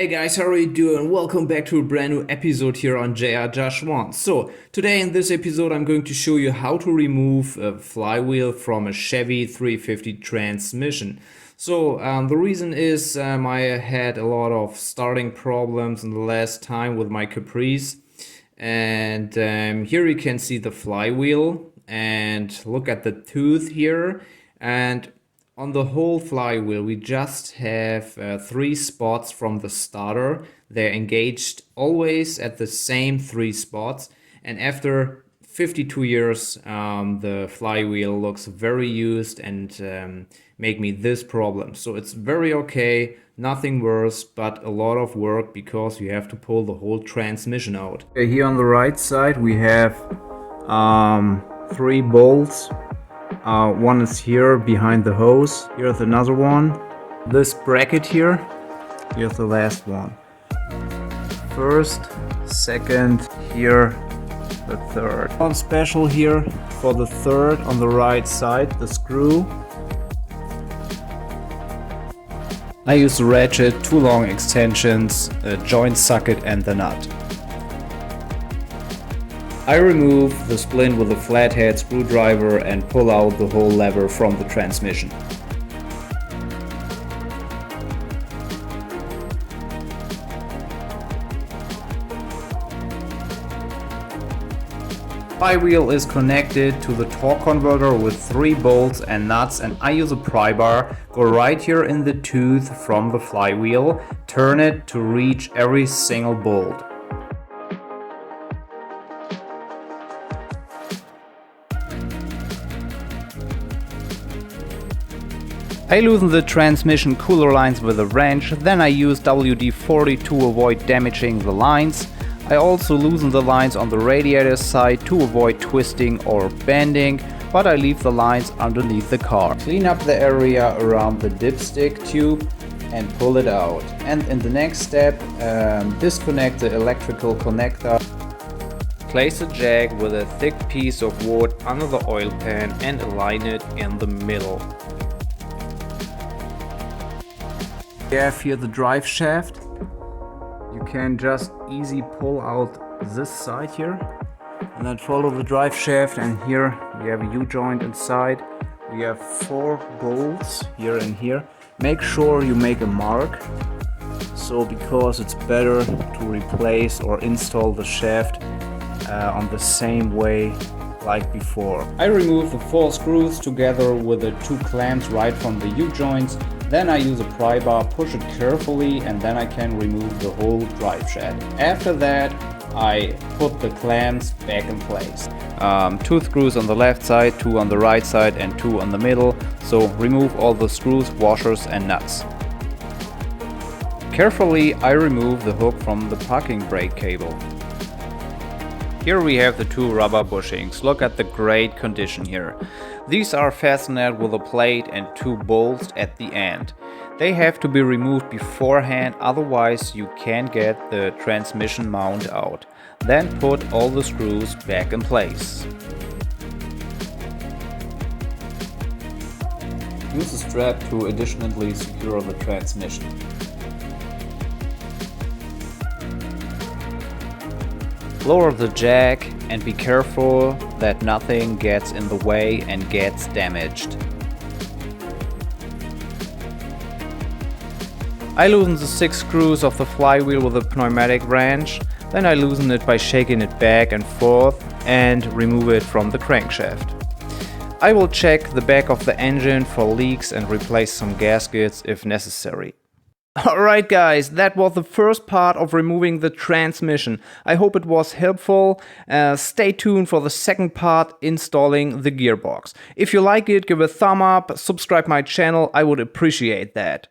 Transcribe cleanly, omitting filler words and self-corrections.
Hey guys, how are you doing? Welcome back to a brand new episode here on JR Josh 1. So, today in this episode I'm going to show you how to remove a flywheel from a Chevy 350 transmission. So, the reason is I had a lot of starting problems in the last time with my Caprice. And here you can see the flywheel and look at the tooth here. And on the whole flywheel, we just have 3 spots from the starter. They're engaged always at the same 3 spots. And after 52 years, the flywheel looks very used and make me this problem. So it's very okay, nothing worse, but a lot of work because you have to pull the whole transmission out. Okay, here on the right side, we have 3 bolts. One is here behind the hose. Here's another one. This bracket here. Here's the last one. First, second, here, the third. One special here for the third on the right side, the screw. I use the ratchet, 2 long extensions, a joint socket and the nut. I remove the splint with a flathead screwdriver and pull out the whole lever from the transmission. Flywheel is connected to the torque converter with 3 bolts and nuts, and I use a pry bar, go right here in the tooth from the flywheel, turn it to reach every single bolt. I loosen the transmission cooler lines with a wrench, then I use WD-40 to avoid damaging the lines. I also loosen the lines on the radiator side to avoid twisting or bending, but I leave the lines underneath the car. Clean up the area around the dipstick tube and pull it out. And in the next step, disconnect the electrical connector. Place a jack with a thick piece of wood under the oil pan and align it in the middle. We have here the drive shaft. You can just easy pull out this side here and then follow the drive shaft, and here we have a U-joint inside. We have 4 bolts here and here. Make sure you make a mark, so because it's better to replace or install the shaft on the same way like before. I remove the 4 screws together with the 2 clamps right from the U-joints. Then I use a pry bar, push it carefully, and then I can remove the whole drive shaft. After that, I put the clamps back in place. 2 screws on the left side, 2 on the right side, and 2 on the middle. So remove all the screws, washers, and nuts. Carefully, I remove the hook from the parking brake cable. Here we have the 2 rubber bushings. Look at the great condition here. These are fastened with a plate and 2 bolts at the end. They have to be removed beforehand, otherwise you can't get the transmission mount out. Then put all the screws back in place. Use a strap to additionally secure the transmission. Lower the jack and be careful that nothing gets in the way and gets damaged. I loosen the 6 screws of the flywheel with a pneumatic wrench, then I loosen it by shaking it back and forth and remove it from the crankshaft. I will check the back of the engine for leaks and replace some gaskets if necessary. Alright guys, that was the first part of removing the transmission. I hope it was helpful. Stay tuned for the second part, installing the gearbox. If you like it, give a thumb up, subscribe my channel, I would appreciate that.